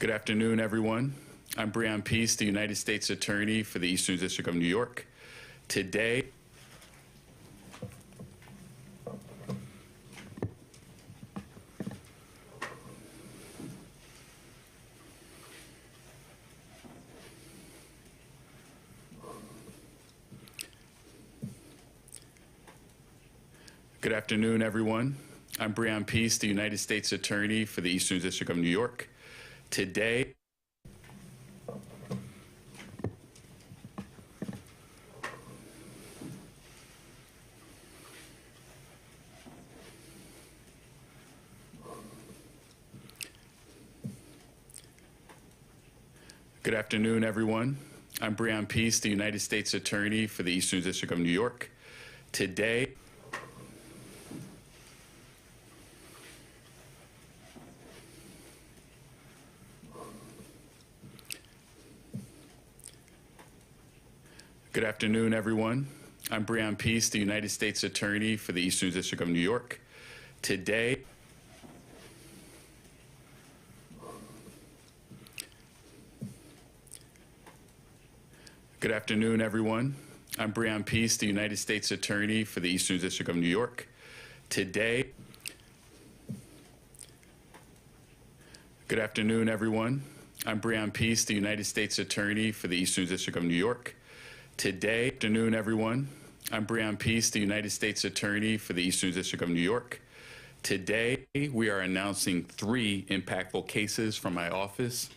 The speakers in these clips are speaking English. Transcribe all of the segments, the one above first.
Good afternoon, everyone. I'm Breon, the United States Attorney for the Eastern District of New York. Today, Good afternoon, everyone. I'm Breon, the United States Attorney for the Eastern District of New York. Today, Good afternoon, everyone. I'm Breon, the United States Attorney for the Eastern District of New York. Today, Good afternoon, everyone. I'm Breon, the United States Attorney for the Eastern District of New York. Today, Good afternoon, everyone. I'm Breon, the United States Attorney for the Eastern District of New York. Today, Good afternoon, everyone. I'm Breon, the United States Attorney for the Eastern District of New York. Today, afternoon, everyone. I'm Breon, the United States Attorney for the Eastern District of New York. Today, we are announcing 3 impactful cases from my office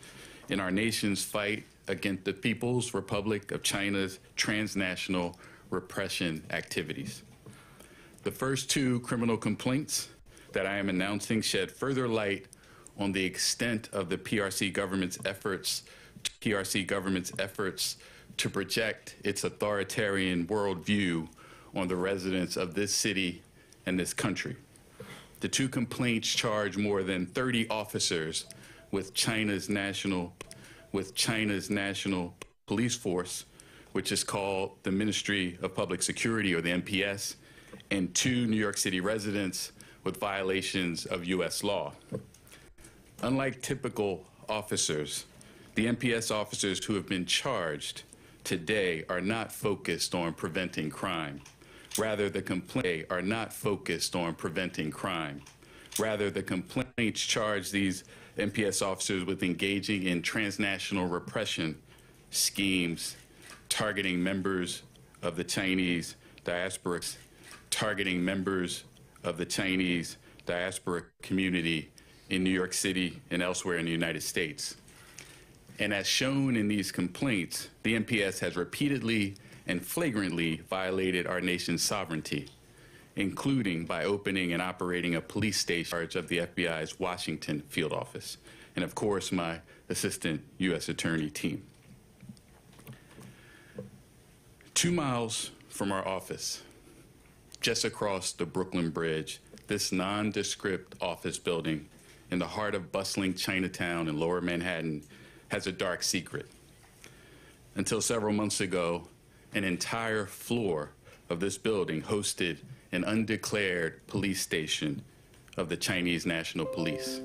in our nation's fight against the People's Republic of China's transnational repression activities. The first 2 criminal complaints that I am announcing shed further light on the extent of the PRC government's efforts to project its authoritarian worldview on the residents of this city and this country. The 2 complaints charge more than 30 officers with China's national police force, which is called the Ministry of Public Security, or the MPS, and 2 New York City residents with violations of U.S. law. Unlike typical officers, the MPS officers who have been charged today are not focused on preventing crime. Rather, the complaints charge these MPS officers with engaging in transnational repression schemes, targeting members of the Chinese diaspora community in New York City and elsewhere in the United States. And as shown in these complaints, the MPS has repeatedly and flagrantly violated our nation's sovereignty, including by opening and operating a police station in charge of the FBI's Washington field office, and of course, my assistant U.S. Attorney team. 2 miles from our office, just across the Brooklyn Bridge, this nondescript office building in the heart of bustling Chinatown in Lower Manhattan has a dark secret. Until several months ago, an entire floor of this building hosted an undeclared police station of the Chinese National Police.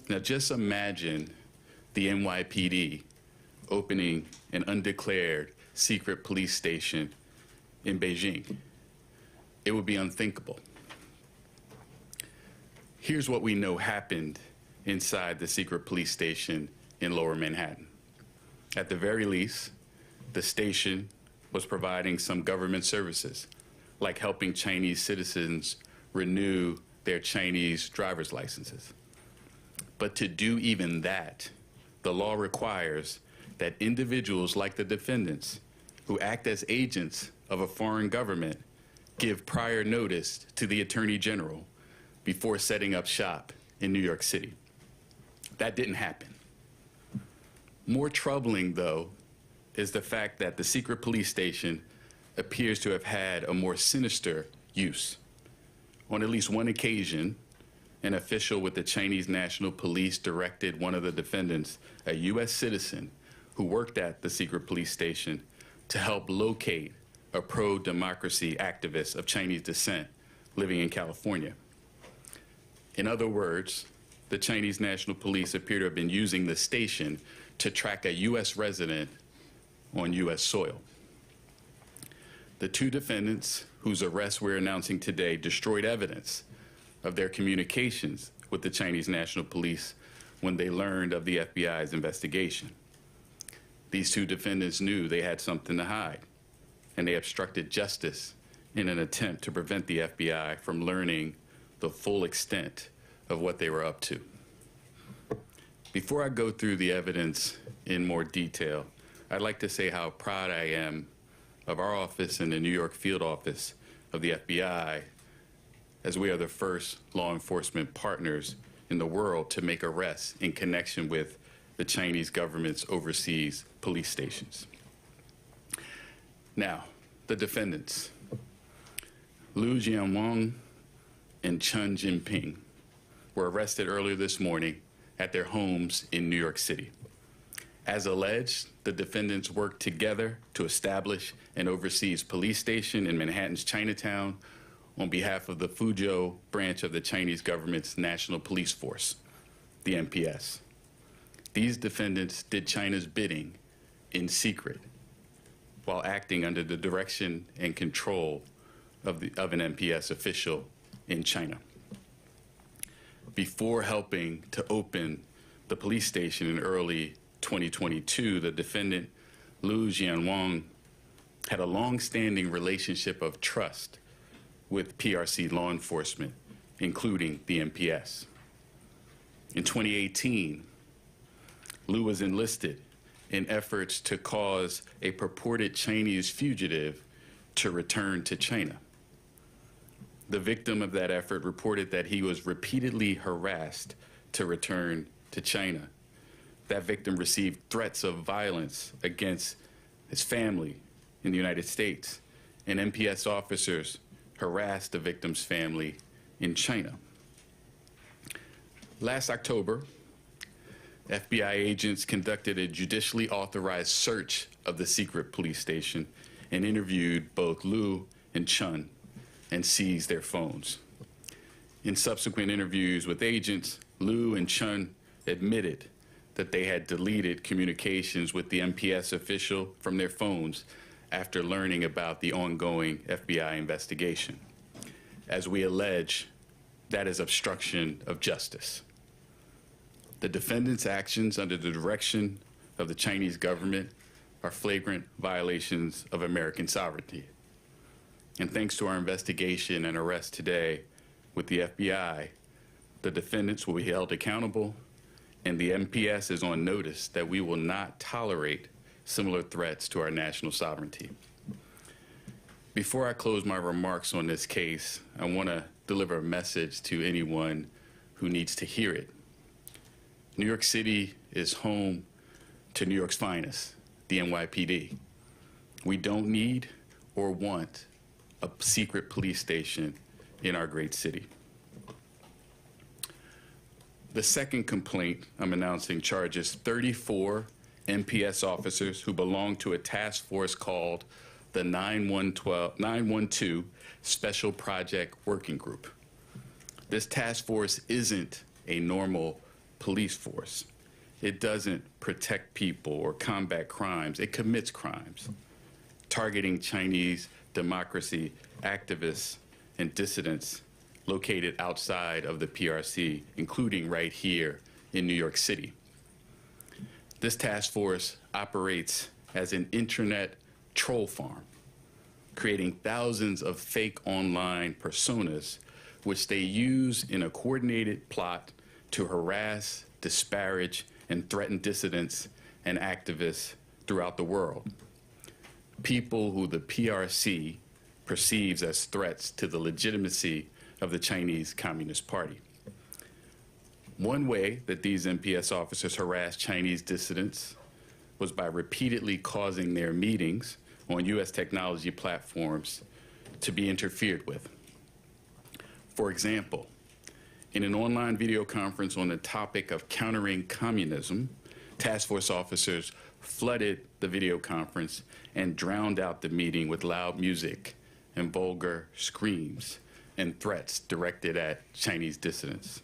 Now just imagine the NYPD opening an undeclared secret police station in Beijing. It would be unthinkable. Here's what we know happened inside the secret police station in Lower Manhattan. At the very least, the station was providing some government services, like helping Chinese citizens renew their Chinese driver's licenses. But to do even that, the law requires that individuals like the defendants, who act as agents of a foreign government, give prior notice to the Attorney General before setting up shop in New York City. That didn't happen. More troubling, though, is the fact that the secret police station appears to have had a more sinister use. On at least one occasion, an official with the Chinese National Police directed one of the defendants, a U.S. citizen who worked at the secret police station, to help locate a pro-democracy activist of Chinese descent living in California. In other words, the Chinese National Police appear to have been using the station to track a U.S. resident on U.S. soil. The two defendants, whose arrests we're announcing today, destroyed evidence of their communications with the Chinese National Police when they learned of the FBI's investigation. These two defendants knew they had something to hide, and they obstructed justice in an attempt to prevent the FBI from learning the full extent of what they were up to. Before I go through the evidence in more detail, I'd like to say how proud I am of our office and the New York field office of the FBI, as we are the first law enforcement partners in the world to make arrests in connection with the Chinese government's overseas police stations. Now, the defendants, Liu Jianwang and Chen Jinping, were arrested earlier this morning at their homes in New York City. As alleged, the defendants worked together to establish an overseas police station in Manhattan's Chinatown on behalf of the Fuzhou branch of the Chinese government's National Police Force, the NPS. These defendants did China's bidding in secret while acting under the direction and control of an NPS official in China. Before helping to open the police station in early 2022, the defendant, Liu Jianwang, had a long-standing relationship of trust with PRC law enforcement, including the NPS. In 2018, Liu was enlisted in efforts to cause a purported Chinese fugitive to return to China. The victim of that effort reported that he was repeatedly harassed to return to China. That victim received threats of violence against his family in the United States, and NPS officers harassed the victim's family in China. Last October, FBI agents conducted a judicially authorized search of the secret police station and interviewed both Liu and Chen and seized their phones. In subsequent interviews with agents, Liu and Chen admitted that they had deleted communications with the NPS official from their phones after learning about the ongoing FBI investigation. As we allege, that is obstruction of justice. The defendants' actions under the direction of the Chinese government are flagrant violations of American sovereignty. And thanks to our investigation and arrest today with the FBI, the defendants will be held accountable, and the NPS is on notice that we will not tolerate similar threats to our national sovereignty. Before I close my remarks on this case, I want to deliver a message to anyone who needs to hear it. New York City is home to New York's finest, the NYPD. We don't need or want a secret police station in our great city. The second complaint I'm announcing charges 34 NPS officers who belong to a task force called the 912 Special Project Working Group. This task force isn't a normal police force. It doesn't protect people or combat crimes. It commits crimes, targeting Chinese democracy activists and dissidents located outside of the PRC, including right here in New York City. This task force operates as an internet troll farm, creating thousands of fake online personas, which they use in a coordinated plot to harass, disparage, and threaten dissidents and activists throughout the world. People who the PRC perceives as threats to the legitimacy of the Chinese Communist Party. One way that these NPS officers harassed Chinese dissidents was by repeatedly causing their meetings on U.S. technology platforms to be interfered with. For example, in an online video conference on the topic of countering communism, task force officers flooded the video conference and drowned out the meeting with loud music and vulgar screams and threats directed at Chinese dissidents.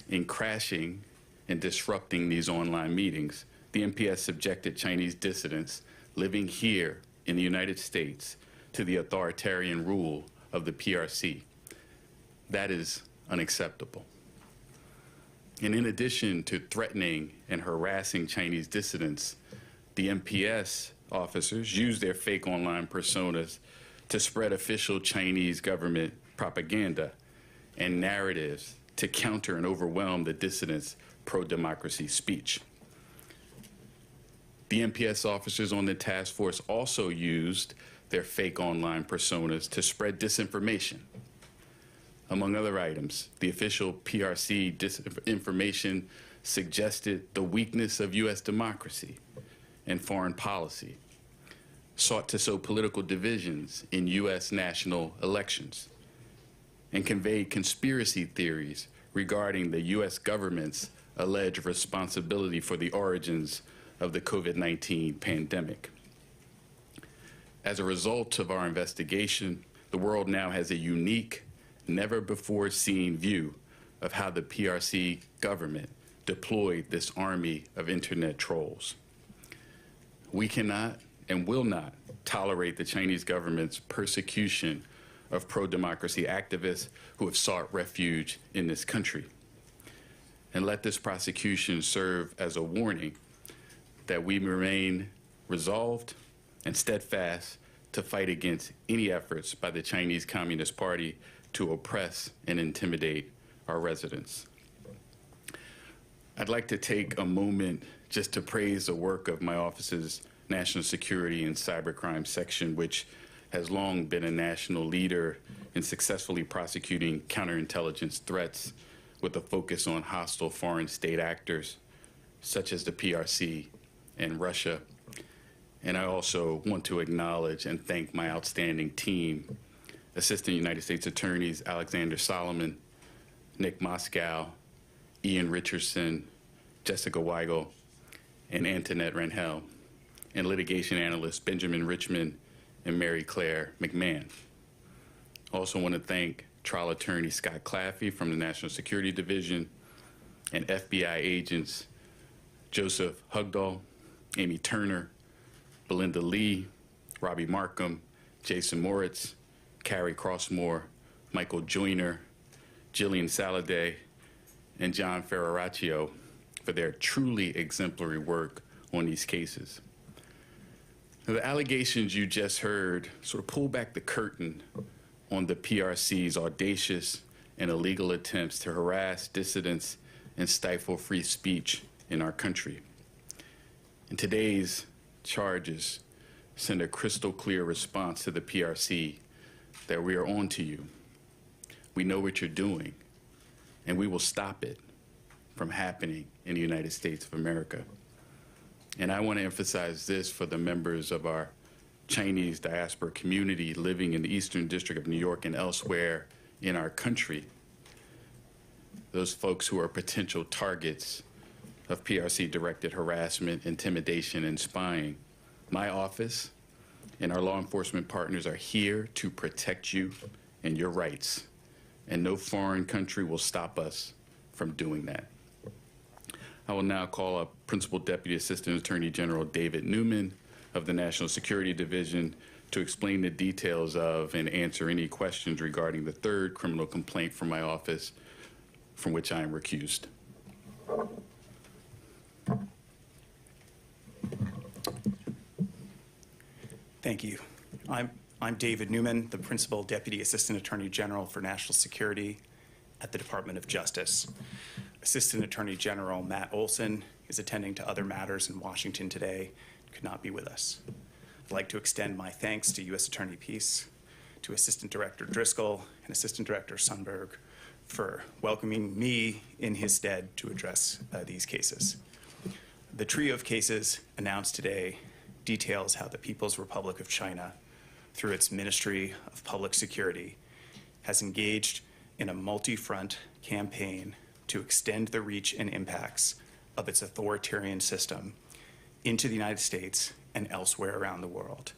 In crashing and disrupting these online meetings, the MPS subjected Chinese dissidents living here in the United States to the authoritarian rule of the PRC. That is unacceptable. And in addition to threatening and harassing Chinese dissidents, the MPS officers used their fake online personas to spread official Chinese government propaganda and narratives to counter and overwhelm the dissidents' pro-democracy speech. The MPS officers on the task force also used their fake online personas to spread disinformation. Among other items, the official PRC disinformation suggested the weakness of U.S. democracy and foreign policy, sought to sow political divisions in U.S. national elections, and conveyed conspiracy theories regarding the U.S. government's alleged responsibility for the origins of the COVID-19 pandemic. As a result of our investigation, the world now has a unique, never-before-seen view of how the PRC government deployed this army of internet trolls. We cannot and will not tolerate the Chinese government's persecution of pro-democracy activists who have sought refuge in this country. And let this prosecution serve as a warning that we remain resolved and steadfast to fight against any efforts by the Chinese Communist Party to oppress and intimidate our residents. I'd like to take a moment just to praise the work of my office's National Security and Cybercrime Section, which has long been a national leader in successfully prosecuting counterintelligence threats with a focus on hostile foreign state actors, such as the PRC and Russia. And I also want to acknowledge and thank my outstanding team, Assistant United States Attorneys Alexander Solomon, Nick Moscow, Ian Richardson, Jessica Weigel, and Antoinette Rangel, and litigation analysts Benjamin Richmond and Mary Claire McMahon. Also want to thank trial attorney Scott Claffey from the National Security Division and FBI agents Joseph Hugdahl, Amy Turner, Belinda Lee, Robbie Markham, Jason Moritz, Carrie Crossmore, Michael Joyner, Jillian Saladay, and John Ferraraccio for their truly exemplary work on these cases. Now, the allegations you just heard sort of pull back the curtain on the PRC's audacious and illegal attempts to harass dissidents and stifle free speech in our country. And today's charges send a crystal clear response to the PRC that we are on to you. We know what you're doing, and we will stop it from happening in the United States of America. And I want to emphasize this for the members of our Chinese diaspora community living in the Eastern District of New York and elsewhere in our country, those folks who are potential targets of PRC-directed harassment, intimidation, and spying. My office and our law enforcement partners are here to protect you and your rights, and no foreign country will stop us from doing that. I will now call up Principal Deputy Assistant Attorney General David Newman of the National Security Division to explain the details of and answer any questions regarding the third criminal complaint from my office from which I am recused. Thank you. I'm David Newman, the Principal Deputy Assistant Attorney General for National Security at the Department of Justice. Assistant Attorney General Matt Olson is attending to other matters in Washington today, could not be with us. I'd like to extend my thanks to U.S. Attorney Peace, to Assistant Director Driscoll, and Assistant Director Sundberg for welcoming me in his stead to address these cases. The trio of cases announced today details how the People's Republic of China, through its Ministry of Public Security, has engaged in a multi-front campaign to extend the reach and impacts of its authoritarian system into the United States and elsewhere around the world.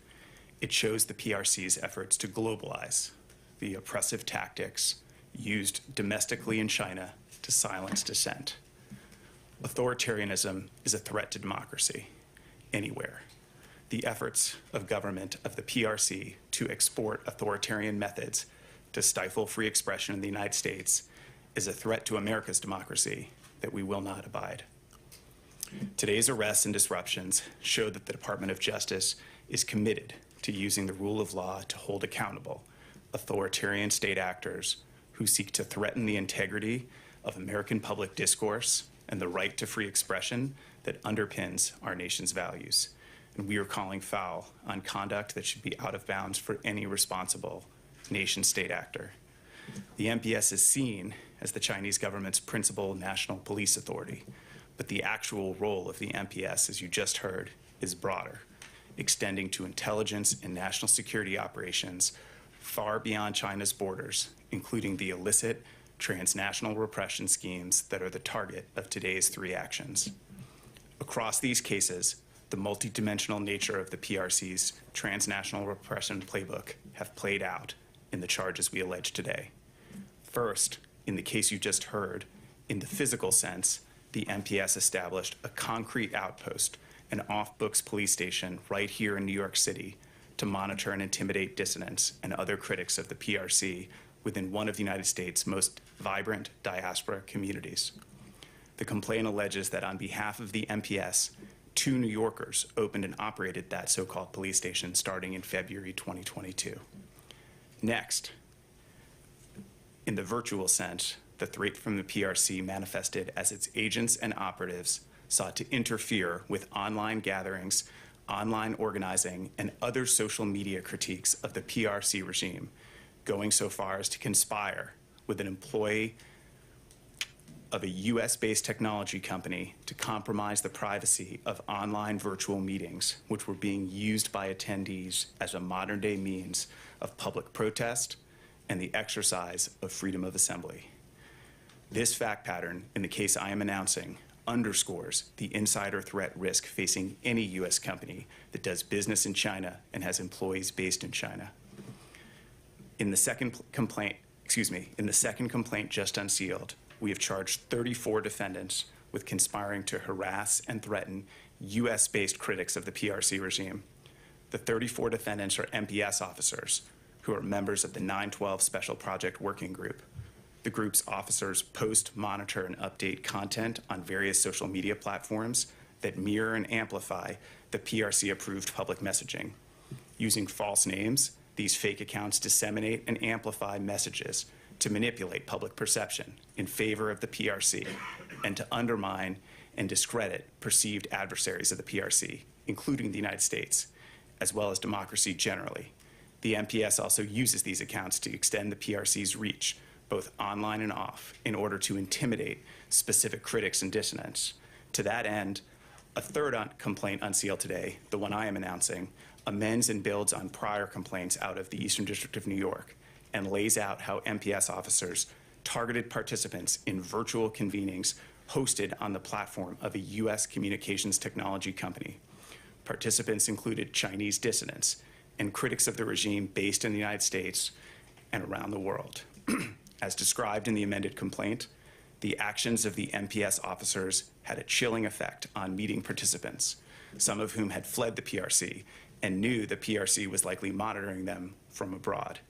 It shows the PRC's efforts to globalize the oppressive tactics used domestically in China to to silence dissent. Authoritarianism is a threat to democracy, anywhere. The efforts of government of the PRC to export authoritarian methods to stifle free expression in the United States is a threat to America's democracy that we will not abide. Today's arrests and disruptions show that the Department of Justice is committed to using the rule of law to hold accountable authoritarian state actors who seek to threaten the integrity of American public discourse and the right to free expression that underpins our nation's values. And we are calling foul on conduct that should be out of bounds for any responsible nation-state actor. The MPS is seen as the Chinese government's principal national police authority, but the actual role of the MPS, as you just heard, is broader, extending to intelligence and national security operations far beyond China's borders, including the illicit transnational repression schemes that are the target of today's three actions. Across these cases, the multidimensional nature of the PRC's transnational repression playbook have played out in the charges we allege today. First, in the case you just heard, in the physical sense, the MPS established a concrete outpost, an off-books police station right here in New York City to monitor and intimidate dissidents and other critics of the PRC within one of the United States' most vibrant diaspora communities. The complaint alleges that on behalf of the MPS, 2 New Yorkers opened and operated that so-called police station starting in February 2022. Next, in the virtual sense, the threat from the PRC manifested as its agents and operatives sought to interfere with online gatherings, online organizing, and other social media critiques of the PRC regime, going so far as to conspire with an employee of a US-based technology company to compromise the privacy of online virtual meetings, which were being used by attendees as a modern-day means of public protest and the exercise of freedom of assembly. This fact pattern, in the case I am announcing, underscores the insider threat risk facing any US company that does business in China and has employees based in China. In the second complaint just unsealed, we have charged 34 defendants with conspiring to harass and threaten US-based critics of the PRC regime. The 34 defendants are MPS officers who are members of the 912 Special Project Working Group. The group's officers post, monitor, and update content on various social media platforms that mirror and amplify the PRC-approved public messaging. Using false names, these fake accounts disseminate and amplify messages to manipulate public perception in favor of the PRC and to undermine and discredit perceived adversaries of the PRC, including the United States, as well as democracy generally. The MPS also uses these accounts to extend the PRC's reach, both online and off, in order to intimidate specific critics and dissidents. To that end, a third complaint unsealed today, the one I am announcing, amends and builds on prior complaints out of the Eastern District of New York and lays out how MPS officers targeted participants in virtual convenings hosted on the platform of a US communications technology company. Participants included Chinese dissidents and critics of the regime based in the United States and around the world. As described in the amended complaint, the actions of the MPS officers had a chilling effect on meeting participants, some of whom had fled the PRC and knew the PRC was likely monitoring them from abroad.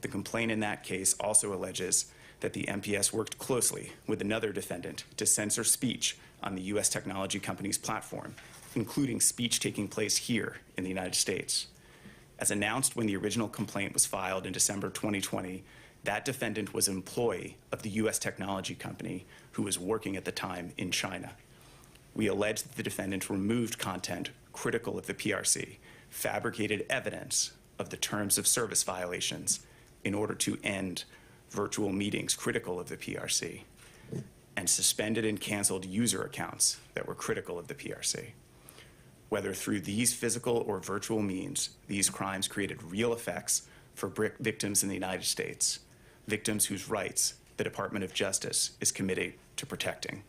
The complaint in that case also alleges that the MPS worked closely with another defendant to censor speech on the US technology company's platform, including speech taking place here in the United States. As announced when the original complaint was filed in December 2020, that defendant was an employee of the US technology company who was working at the time in China. We allege that the defendant removed content critical of the PRC, fabricated evidence of the terms of service violations in order to end virtual meetings critical of the PRC, and suspended and canceled user accounts that were critical of the PRC. Whether through these physical or virtual means, these crimes created real effects for victims in the United States, victims whose rights the Department of Justice is committed to protecting.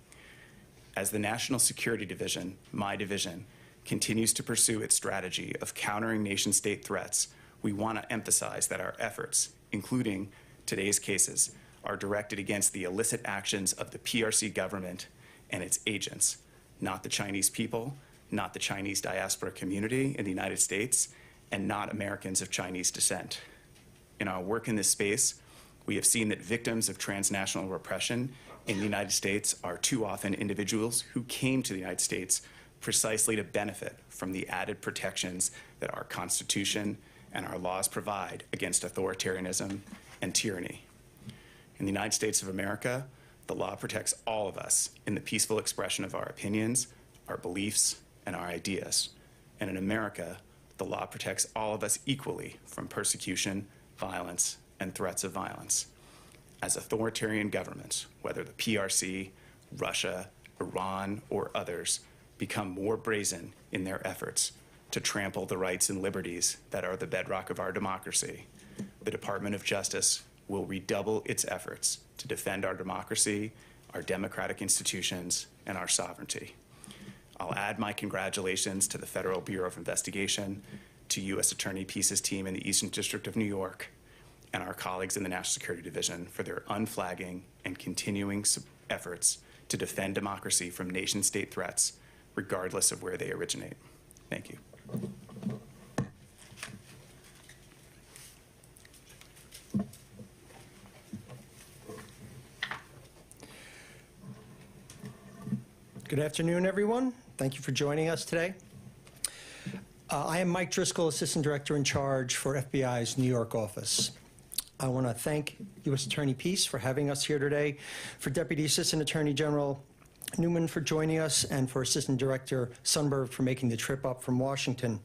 As the National Security Division, my division, continues to pursue its strategy of countering nation-state threats, we want to emphasize that our efforts, including today's cases, are directed against the illicit actions of the PRC government and its agents, not the Chinese people, not the Chinese diaspora community in the United States, and not Americans of Chinese descent. In our work in this space, we have seen that victims of transnational repression in the United States are too often individuals who came to the United States precisely to benefit from the added protections that our Constitution and our laws provide against authoritarianism and tyranny. In the United States of America, the law protects all of us in the peaceful expression of our opinions, our beliefs, and our ideas. And in America, the law protects all of us equally from persecution, violence, and threats of violence. As authoritarian governments, whether the PRC, Russia, Iran, or others, become more brazen in their efforts to trample the rights and liberties that are the bedrock of our democracy, the Department of Justice will redouble its efforts to defend our democracy, our democratic institutions, and our sovereignty. I'll add my congratulations to the Federal Bureau of Investigation, to U.S. Attorney Peace's team in the Eastern District of New York, and our colleagues in the National Security Division for their unflagging and continuing efforts to defend democracy from nation-state threats, regardless of where they originate. Thank you. Good afternoon, everyone. Thank you for joining us today. I am Mike Driscoll, Assistant Director in Charge for FBI's New York office. I want to thank U.S. Attorney Peace for having us here today, for Deputy Assistant Attorney General Newman for joining us, and for Assistant Director Sundberg for making the trip up from Washington.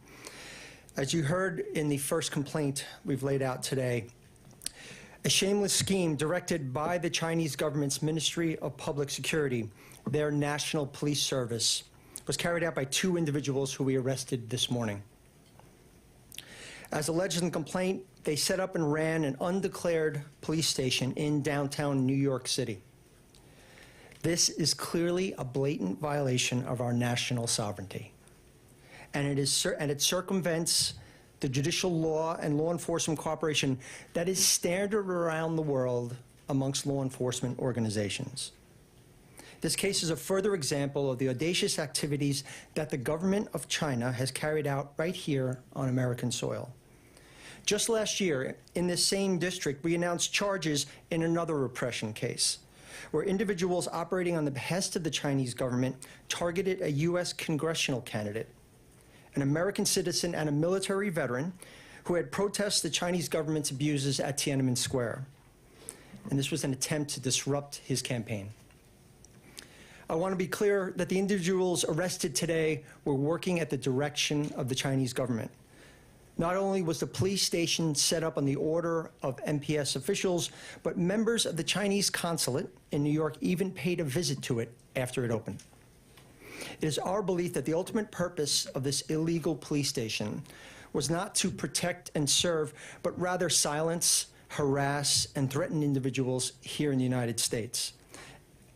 As you heard in the first complaint we've laid out today, a shameless scheme directed by the Chinese government's Ministry of Public Security, their National Police Service, was carried out by two individuals who we arrested this morning. As alleged in the complaint, they set up and ran an undeclared police station in downtown New York City. This is clearly a blatant violation of our national sovereignty, and it circumvents the judicial law and law enforcement cooperation that is standard around the world amongst law enforcement organizations. This case is a further example of the audacious activities that the government of China has carried out right here on American soil. Just last year, in this same district, we announced charges in another repression case, where individuals operating on the behest of the Chinese government targeted a U.S. congressional candidate, an American citizen and a military veteran who had protested the Chinese government's abuses at Tiananmen Square. And this was an attempt to disrupt his campaign. I want to be clear that the individuals arrested today were working at the direction of the Chinese government. Not only was the police station set up on the order of NPS officials, but members of the Chinese consulate in New York even paid a visit to it after it opened. It is our belief that the ultimate purpose of this illegal police station was not to protect and serve, but rather silence, harass, and threaten individuals here in the United States,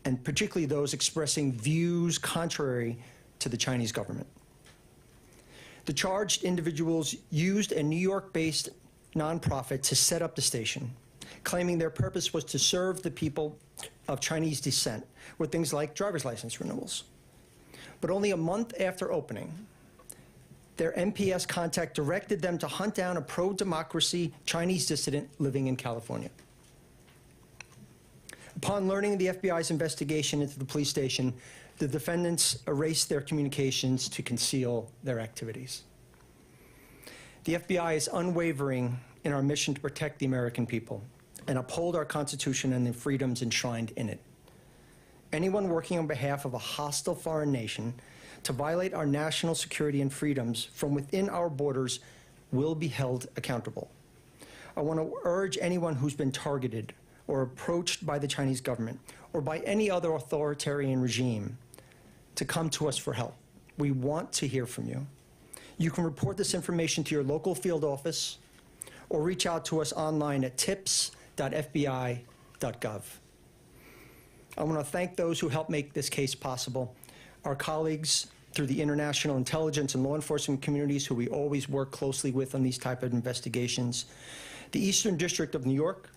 and particularly those expressing views contrary to the Chinese government. The charged individuals used a New York-based nonprofit to set up the station, claiming their purpose was to serve the people of Chinese descent with things like driver's license renewals. But only a month after opening, their NPS contact directed them to hunt down a pro-democracy Chinese dissident living in California. Upon learning of the FBI's investigation into the police station, the defendants erased their communications to conceal their activities. The FBI is unwavering in our mission to protect the American people and uphold our Constitution and the freedoms enshrined in it. Anyone working on behalf of a hostile foreign nation to violate our national security and freedoms from within our borders will be held accountable. I want to urge anyone who's been targeted or approached by the Chinese government or by any other authoritarian regime to come to us for help. We want to hear from you. You can report this information to your local field office or reach out to us online at tips.fbi.gov. I want to thank those who helped make this case possible, our colleagues through the international intelligence and law enforcement communities who we always work closely with on these type of investigations, the Eastern District of New York,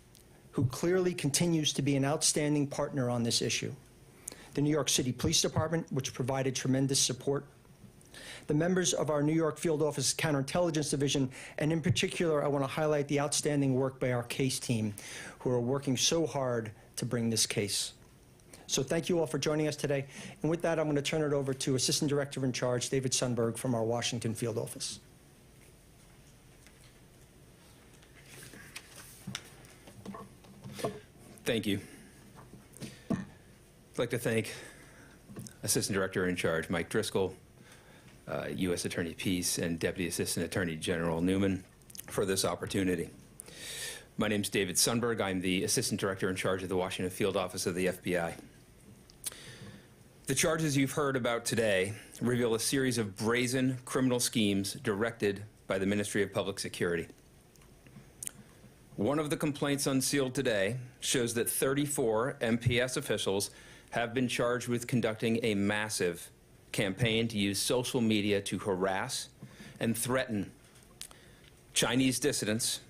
who clearly continues to be an outstanding partner on this issue, the New York City Police Department, which provided tremendous support, the members of our New York Field Office Counterintelligence Division, and in particular, I want to highlight the outstanding work by our case team, who are working so hard to bring this case. So thank you all for joining us today. And with that, I'm going to turn it over to Assistant Director in Charge, David Sundberg, from our Washington Field Office. Thank you. I'd like to thank Assistant Director in Charge Mike Driscoll, U.S. Attorney Peace, and Deputy Assistant Attorney General Newman for this opportunity. My name is David Sundberg. I'm the Assistant Director in Charge of the Washington Field Office of the FBI. The charges you've heard about today reveal a series of brazen criminal schemes directed by the Ministry of Public Security. One of the complaints unsealed today shows that 34 MPS officials have been charged with conducting a massive campaign to use social media to harass and threaten Chinese dissidents,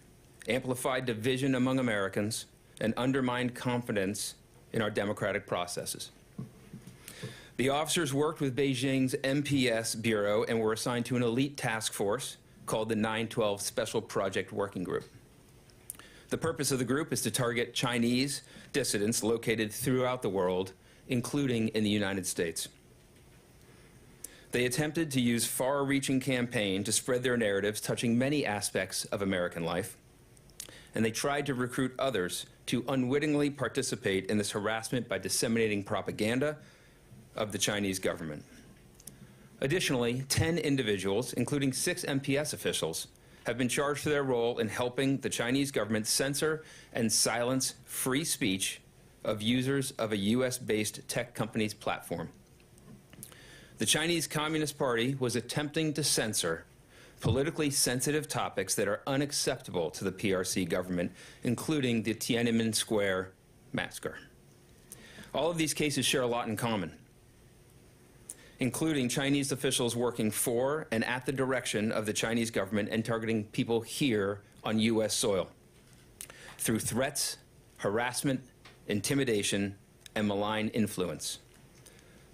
amplify division among Americans, and undermine confidence in our democratic processes. The officers worked with Beijing's MPS Bureau and were assigned to an elite task force called the 912 Special Project Working Group. The purpose of the group is to target Chinese dissidents located throughout the world, including in the United States. They attempted to use far-reaching campaign to spread their narratives touching many aspects of American life, and they tried to recruit others to unwittingly participate in this harassment by disseminating propaganda of the Chinese government. Additionally, 10 individuals, including 6 MPS officials, have been charged for their role in helping the Chinese government censor and silence free speech of users of a US-based tech company's platform. The Chinese Communist Party was attempting to censor politically sensitive topics that are unacceptable to the PRC government, including the Tiananmen Square massacre. All of these cases share a lot in common, including Chinese officials working for and at the direction of the Chinese government and targeting people here on US soil through threats, harassment, intimidation, and malign influence.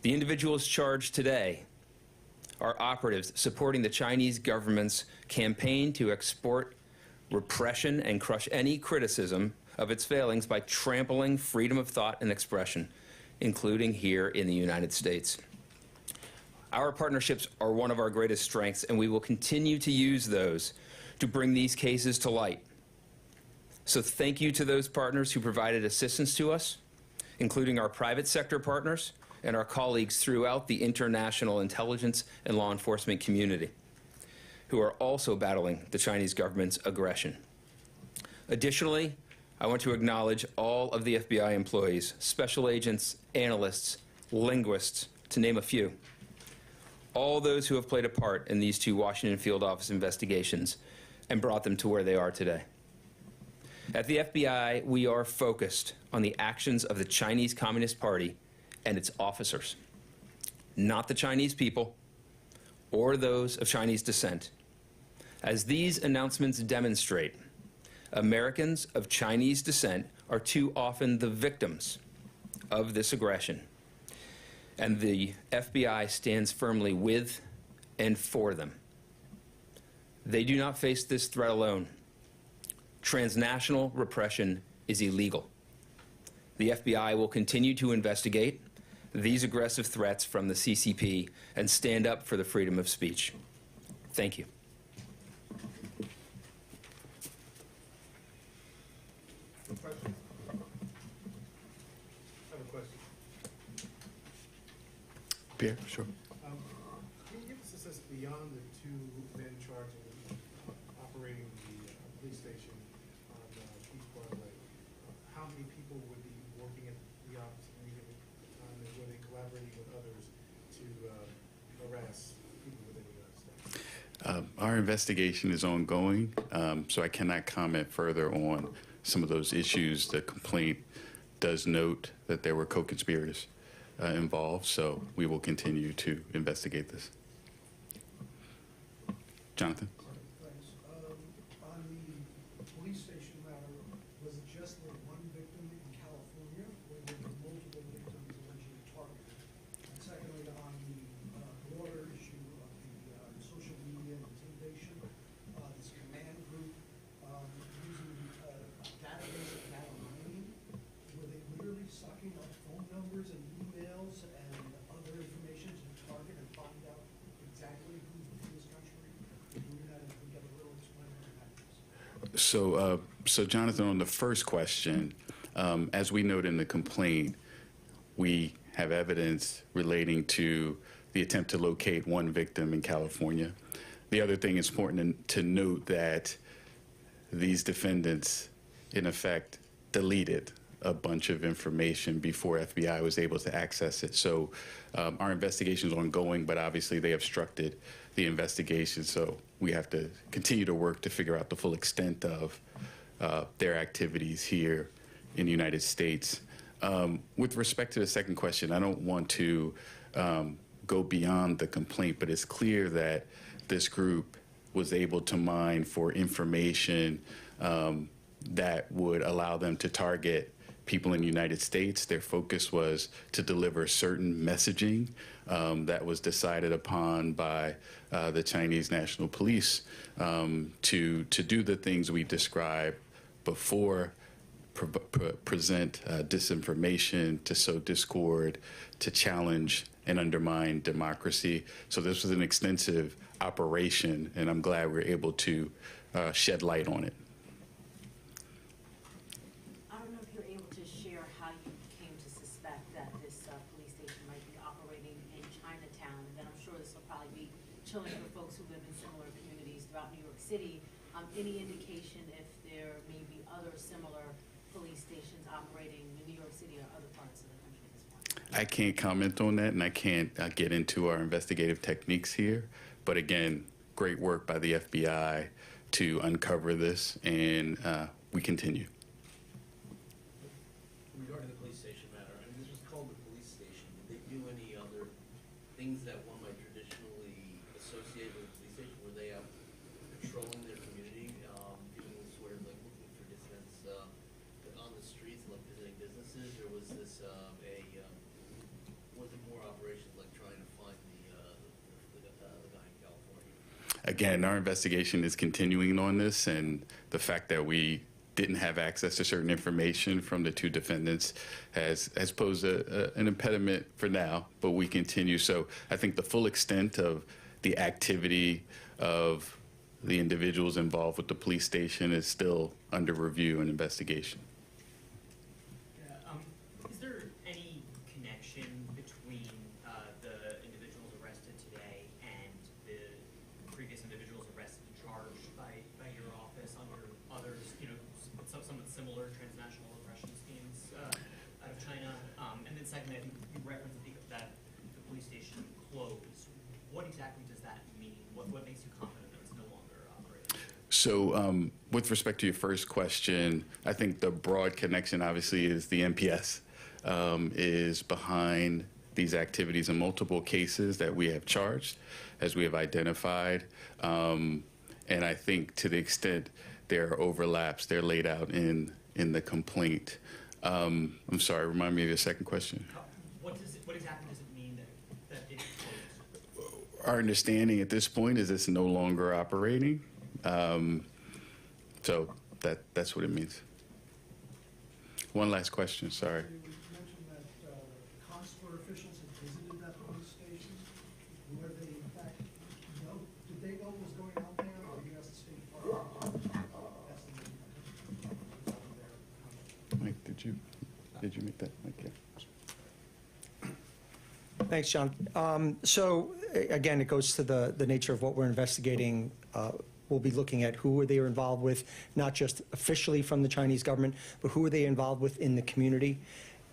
The individuals charged today are operatives supporting the Chinese government's campaign to export repression and crush any criticism of its failings by trampling freedom of thought and expression, including here in the United States. Our partnerships are one of our greatest strengths, and we will continue to use those to bring these cases to light. So thank you to those partners who provided assistance to us, including our private sector partners and our colleagues throughout the international intelligence and law enforcement community, who are also battling the Chinese government's aggression. Additionally, I want to acknowledge all of the FBI employees, special agents, analysts, linguists, to name a few. All those who have played a part in these 2 Washington Field Office investigations and brought them to where they are today. At the FBI, we are focused on the actions of the Chinese Communist Party and its officers, not the Chinese people or those of Chinese descent. As these announcements demonstrate, Americans of Chinese descent are too often the victims of this aggression, and the FBI stands firmly with and for them. They do not face this threat alone. Transnational repression is illegal. The FBI will continue to investigate these aggressive threats from the CCP and stand up for the freedom of speech. Thank you. Question? I have a question. Pierre, sure. Can you give us a sense beyond the 2 men charged in operating the police station on Peach Broadway, how many people would be working at the office immediately? And were they collaborating with others to harass people within the United States? Our investigation is ongoing, so I cannot comment further on some of those issues. The complaint does note that there were co-conspirators involved, so we will continue to investigate this. Jonathan? Thanks. On the police station matter, was it just the one So Jonathan, on the first question, as we note in the complaint, we have evidence relating to the attempt to locate one victim in California. The other thing is important to note that these defendants, in effect, deleted a bunch of information before FBI was able to access it. So our investigation is ongoing, but obviously they obstructed the investigation. So we have to continue to work to figure out the full extent of their activities here in the United States. With respect to the second question, I don't want to go beyond the complaint, but it's clear that this group was able to mine for information that would allow them to target people in the United States. Their focus was to deliver certain messaging that was decided upon by the Chinese National Police to do the things we described before, present disinformation, to sow discord, to challenge and undermine democracy. So this was an extensive operation, and I'm glad we're able to shed light on it. I don't know if you're able to share how you came to suspect that this police station might be operating in Chinatown. And then I'm sure this will probably be chilling for folks who live in similar communities throughout New York City. Any indication if there may be other similar police stations operating in New York City or other parts of the country at this point? I can't comment on that, and I can't get into our investigative techniques here. But again, great work by the FBI to uncover this, and we continue. Regarding the police station matter, I mean, this was called the police station. Did they do any other things that one might traditionally associate with a police station? Were they out patrolling their community, doing sort of like looking for dissidents on the streets, like visiting businesses, or was this was it more operations like trying to find the guy in California? Again, our investigation is continuing on this, and the fact that we didn't have access to certain information from the two defendants has posed an impediment for now, but we continue. So I think the full extent of the activity of the individuals involved with the police station is still under review and investigation. Is there any connection between the individuals arrested today and the previous individuals arrested and charged by your office under others, you know, some of the similar transnational repression schemes out of China? And then secondly, I think you referenced that the police station closed. What exactly does that mean? What makes you confident that it's no longer operating? So with respect to your first question, I think the broad connection obviously is the NPS is behind these activities in multiple cases that we have charged, as we have identified. And I think to the extent there are overlaps, they're laid out in the complaint. I'm sorry, remind me of your second question. What exactly does it mean that it closed? Our understanding at this point is it's no longer operating. So that's what it means. One last question, sorry. You mentioned that consular officials had visited that police station. Were they in fact did they know what was going on there, or you asked the State Department? Mike, did you make that? Okay. Thanks, John. So again, it goes to the nature of what we're investigating. We'll be looking at who they were involved with, not just officially from the Chinese government, but who are they involved with in the community.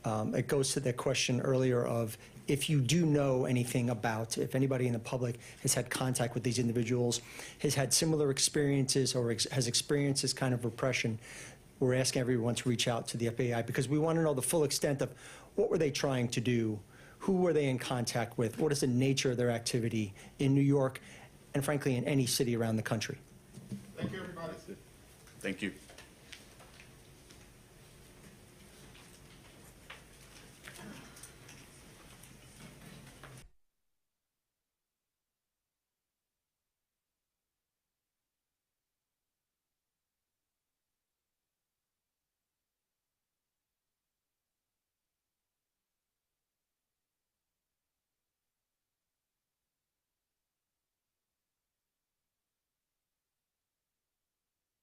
It goes to the question earlier of if you do know anything about, if anybody in the public has had contact with these individuals, has had similar experiences or has experienced this kind of repression, we're asking everyone to reach out to the FBI because we want to know the full extent of what were they trying to do, who were they in contact with, what is the nature of their activity in New York, and frankly in any city around the country. Thank you, everybody. Thank you.